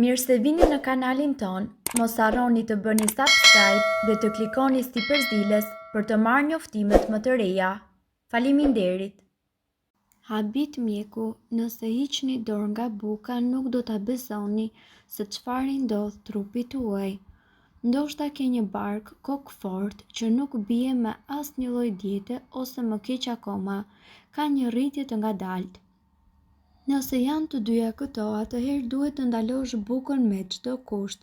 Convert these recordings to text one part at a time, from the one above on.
Mirë se vini në kanalin ton, mos harroni të bëni subscribe dhe të klikoni si përzieles për të marrë njoftimet më të reja. Faleminderit! Habit mjeku, nëse hiqni dorë nga buka nuk do ta besoni se çfarë i ndodh trupit tuaj. Ndoshta ke një bark kokë fort që nuk bie me asnjë lloj diete ose më keq akoma, ka një rritje të ngadaltë. Nëse janë të dyja këto, atëherë duhet të ndalosh bukën me çdo kusht.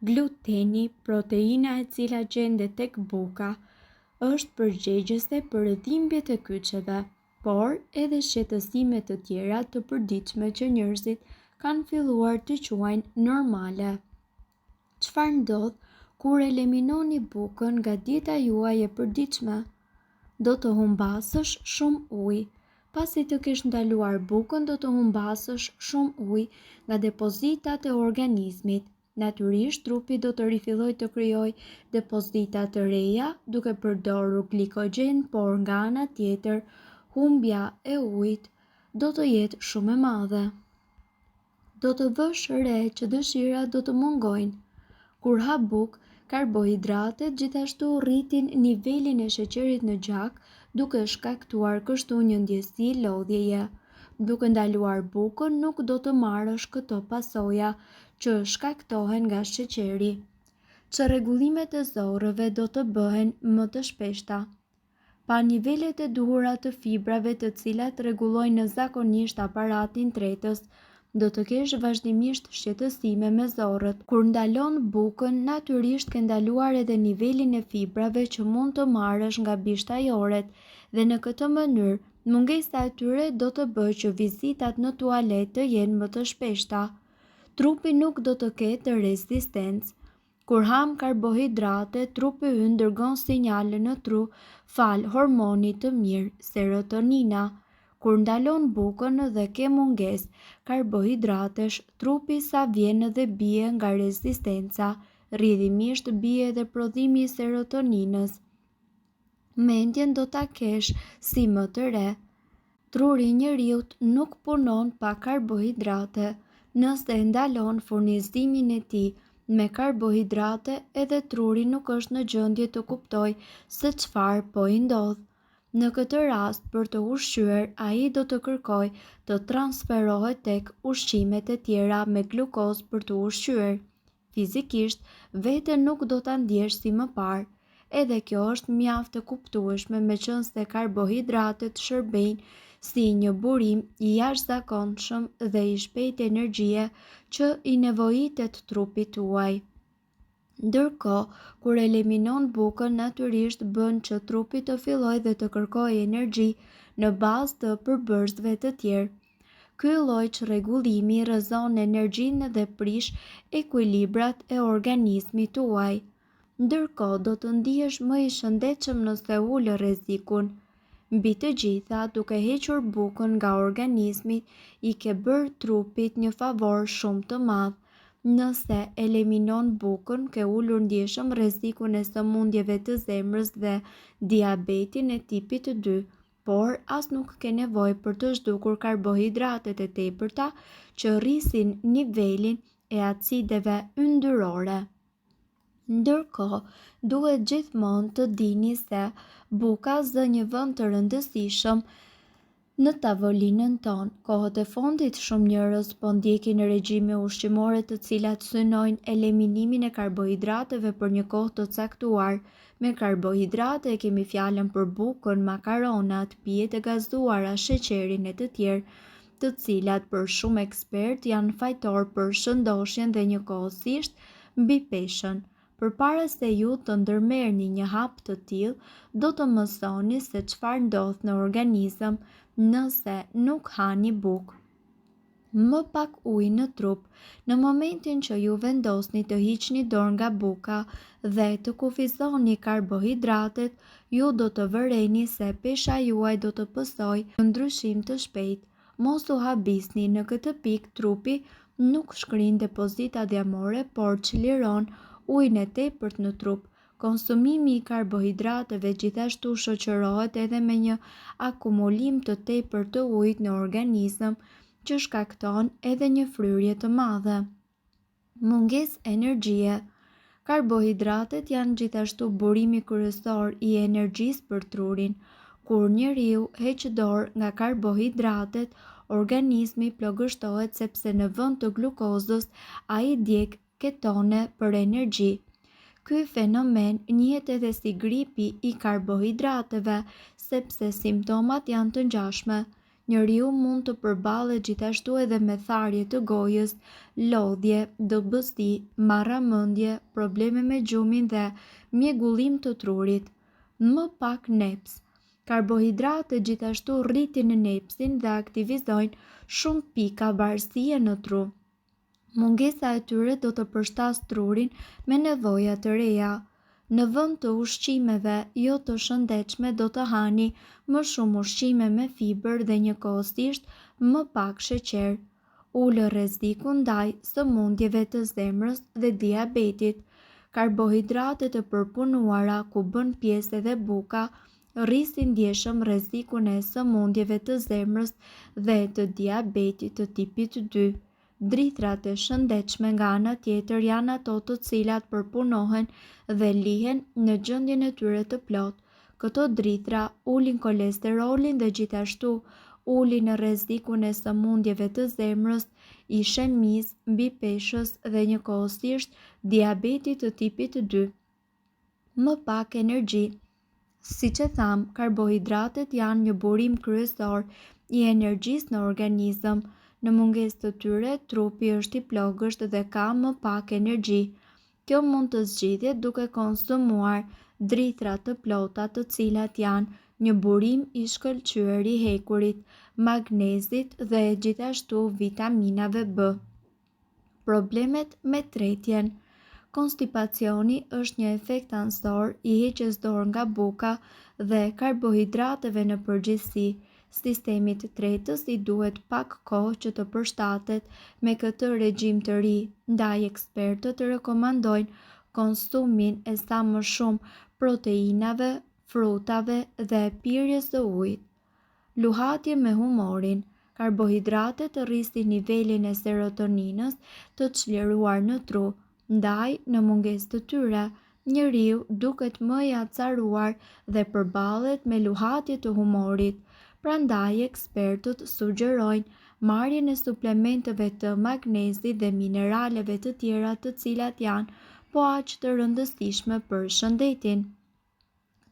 Gluteni, proteina e cila gjendet tek buka, është përgjegjëse për dhimbjet e kyçeve, por edhe shqetësime të tjera të përditshme që njerëzit kanë filluar të quajnë normale. Çfarë ndodh kur eliminoni bukën nga dieta juaj e përditshme? Do të humbasësh shumë ujë. Pasi të kesh ndaluar bukën, do të humbasësh shumë ujë nga depozitat e organizmit. Natyrisht, trupi do të rifillojë të krijojë depozita të reja duke përdorur glikogjen, por nga ana tjetër, humbja e ujit do të jetë shumë e madhe. Do të vësh re që dëshirat do të mungojnë. Kur ha bukë, karbohidratet gjithashtu rritin nivelin e sheqerit në gjak, duke shkaktuar kështu një ndjesi lodhjeje. Duke ndaluar bukën, nuk do të marrësh këto pasoja që shkaktohen nga sheqeri. Çrregullimet e zorrëve do të bëhen më të shpeshta. Pa nivelet e duhura të fibrave të cilat rregullojnë zakonisht aparatin tretës, do të kesh vazhdimisht shqetësime me zorrët. Kur ndalon bukën, natyrisht ke ndaluar edhe nivelin e fibrave që mund të marrësh nga bishtajoret dhe në këtë mënyrë, mungesa e tyre do të bëjë që vizitat në tualet të jenë më të shpeshta. Trupi nuk do të ketë rezistencë. Kur ham karbohidrate, trupi ynë dërgon sinjale në tru fal hormonit të mirë, serotonina. Kur ndalon bukën dhe ke mungesë karbohidratesh, trupi sa vjen dhe bie nga rezistenca, rrjedhimisht bie edhe prodhimi i serotoninës. Mendjen do ta kesh si më të re. Truri i njeriut nuk punon pa karbohidrate. Nëse ndalon furnizimin e tij me karbohidrate, edhe truri nuk është në gjendje të kuptojë se çfarë po i ndodh. Në këtë rast, për të ushqyer, ai do të kërkojë të transferohet tek ushqimet e tjera me glukozë për të ushqyer. Fizikisht, veten nuk do ta ndjesh si më parë. Edhe kjo është mjaft e kuptueshme, meqense karbohidratet shërbejnë si një burim i jashtëzakonshëm dhe i shpejtë energjie që i nevojitet trupit tuaj. Ndërkohë, kur eliminon bukën, natyrisht bën që trupi të fillojë dhe të kërkojë energji në bazë të përbërësve të tjerë. Ky lloj çrregullimi rrezon energjinë dhe prish ekuilibrat e organizmit tuaj. Ndërkohë, do të ndihesh më i shëndetshëm nëse ul rrezikun. Mbi të gjitha, duke hequr bukën nga organizmi, i ke bërë trupit një favor shumë të madh. Nëse eliminon bukën, ke ulur ndjeshëm rrezikun e sëmundjeve të zemrës dhe diabetin e tipit 2, por as nuk ke nevojë për të zhdukur karbohidratet e tepërta që rrisin nivelin e acideve yndyrore. Ndërkohë, duhet gjithmonë të dini se buka zë një vend të rëndësishëm në tavolinën tonë. Kohët e fundit shumë njerëz po ndjekin regjime ushqimore të cilat synojnë eliminimin e karbohidrateve për një kohë të caktuar. Me karbohidrate kemi fjalën për bukën, makaronat, pijet e gazuara, sheqerin e të tjerë, të cilat për shumë ekspert janë fajtor për shëndoshjen dhe njëkohësisht mbi peshën. Përpara se ju të ndërmerrni një hap të tillë, do të mësoni se çfarë ndodh në organizëm nëse nuk hani bukë. Më pak ujë në trup. Në momentin që ju vendosni të hiqni dorë nga buka dhe të kufizoni karbohidratet, ju do të vëreni se pesha juaj do të pësojë një ndryshim të shpejtë. Mos u habisni, në këtë pikë trupi nuk shkrin depozita djamore, por çliron ujin e tepërt në trup. Konsumimi i karbohidrateve gjithashtu shoqërohet edhe me një akumulim të tepërt të ujit në organizëm, që shkakton edhe një fryrje të madhe. Mungesë energjie. Karbohidratet janë gjithashtu burimi kryesor i energjisë për trurin. Kur njeriu heq dorë nga karbohidratet, organizmi plagështohet sepse në vend të glukozës ai djeg ketone për energji. Ky fenomen njihet edhe si gripi i karbohidrateve, sepse simptomat janë të ngjashme. Njeriu mund të përballet gjithashtu edhe me tharje të gojës, lodhje, dobësi, marramendje, probleme me gjumin dhe mjegullim të trurit. Më pak neps. Karbohidratet gjithashtu rritin nepsin dhe aktivizojnë shumë pika varësie në tru. Mungesa e tyre do të përshtas trurin me nevoja të reja. Në vend të ushqimeve jo të shëndetshme do të hani më shumë ushqime me fiber dhe njëkohësisht më pak sheqer. Ulë rreziku ndaj sëmundjeve të zemrës dhe diabetit. Karbohidratet e përpunuara ku bën pjesë edhe buka rrisin ndjeshëm rrezikun e sëmundjeve të zemrës dhe të diabetit të tipit 2. Dritrat e shëndetshme nga ana tjetër janë ato të cilat përpunohen dhe lihen në gjendjen e tyre të plotë. Këto dritra ulin kolesterolin dhe gjithashtu ulin rrezikun e sëmundjeve të zemrës, ishemisë, mbi peshës dhe njëkohësisht diabetit të tipit 2. Më pak energji. Siç e tham, karbohidratet janë një burim kryesor i energjisë në organizëm. Në mungesë të tyre, trupi është i plogësht dhe ka më pak energji. Kjo mund të zgjidhet duke konsumuar dritra të plota të cilat janë një burim i shkëlqyer i hekurit, magnezit dhe gjithashtu vitaminave B. Problemet me tretjen. Konstipacioni është një efekt ansor i heqjes dorë nga buka dhe karbohidrateve në përgjithësi. Sistemi të tretës i duhet pak kohë që të përshtatet me këtë regjim të ri, ndaj ekspertët rekomandojnë konsumin e sa më shumë proteinave, frutave dhe pirjes së ujit. Luhatje me humorin. Karbohidratet rrisin nivelin e serotoninës të çliruar në tru, ndaj në mungesë të tyre, njeriu duket më i acaruar dhe përballet me luhatje të humorit. Prandaj ekspertët sugjerojnë marrjen e suplementeve të magnezit dhe mineraleve të tjera të cilat janë po aq të rëndësishme për shëndetin.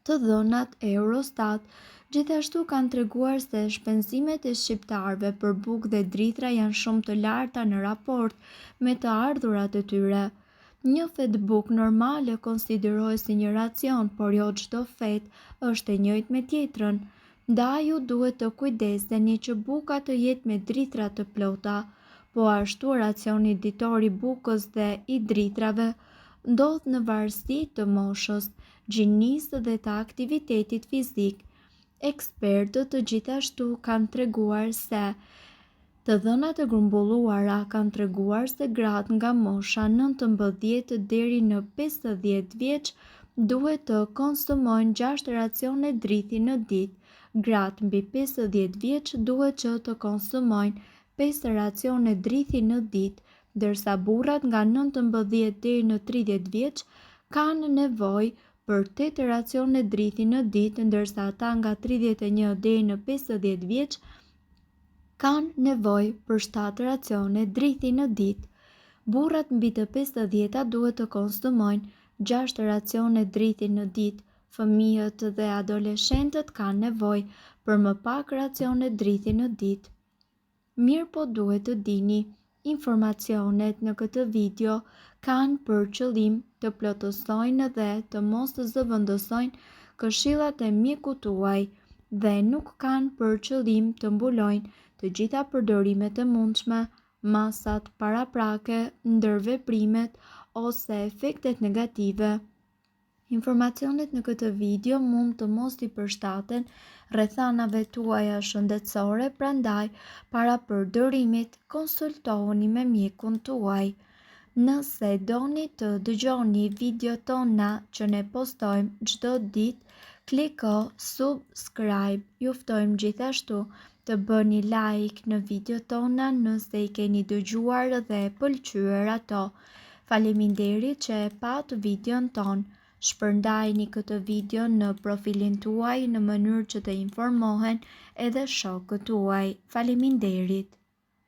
Të dhënat e Eurostat gjithashtu kanë treguar se shpenzimet e shqiptarëve për bukë dhe dritra janë shumë të larta në raport me të ardhurat e tyre. Një fet bukë normale konsiderohet si një racion, por jo çdo fet është e njëjtë me tjetrën. Ndaj ju duhet të kujdeseni që buka të jetë me dritra të plota, po ashtu racioni ditor i bukës dhe i dritrave ndodh në varësi të moshës, gjinisë dhe të aktivitetit fizik. Ekspertët gjithashtu kanë treguar se të dhënat e grumbulluara kanë treguar se gratë nga mosha 19 deri në 50 vjeç duhet të konsumojnë 6 racione drithi në ditë. Gratë mbi 50 vjeç duhet që të konsumojnë 5 racione drithi në ditë, ndërsa burrat nga 19 deri në 30 vjeç kanë nevojë për 8 racione drithi në ditë, ndërsa ata nga 31 deri në 50 vjeç kanë nevojë për 7 racione drithi në ditë. Burrat mbi të 50-ta duhet të konsumojnë 6 racione drithi në ditë. Fëmijët dhe adoleshentët kanë nevojë për më pak racione drithi në ditë. Mirë po duhet të dini, informacionet në këtë video kanë për qëllim të plotësojnë dhe të mos të zëvendësojnë këshillat e mjekut tuaj dhe nuk kanë për qëllim të mbulojnë të gjitha përdorimet e mundshme, masat paraprake, ndërveprimet ose efektet negative. Informacionet në këtë video mund të mos i përshtaten rrethanave tuaja shëndetësore, prandaj para përdorimit konsultohuni me mjekun tuaj. Nëse doni të dëgjoni videot tona që ne postojmë çdo ditë, kliko subscribe. Ju ftojmë gjithashtu të bëni like në video tona nëse i keni dëgjuar dhe pëlqyer ato. Faleminderit që e pat videon ton. Shpërndajni këtë video në profilin tuaj në mënyrë që të informohen edhe shokët tuaj. Faleminderit.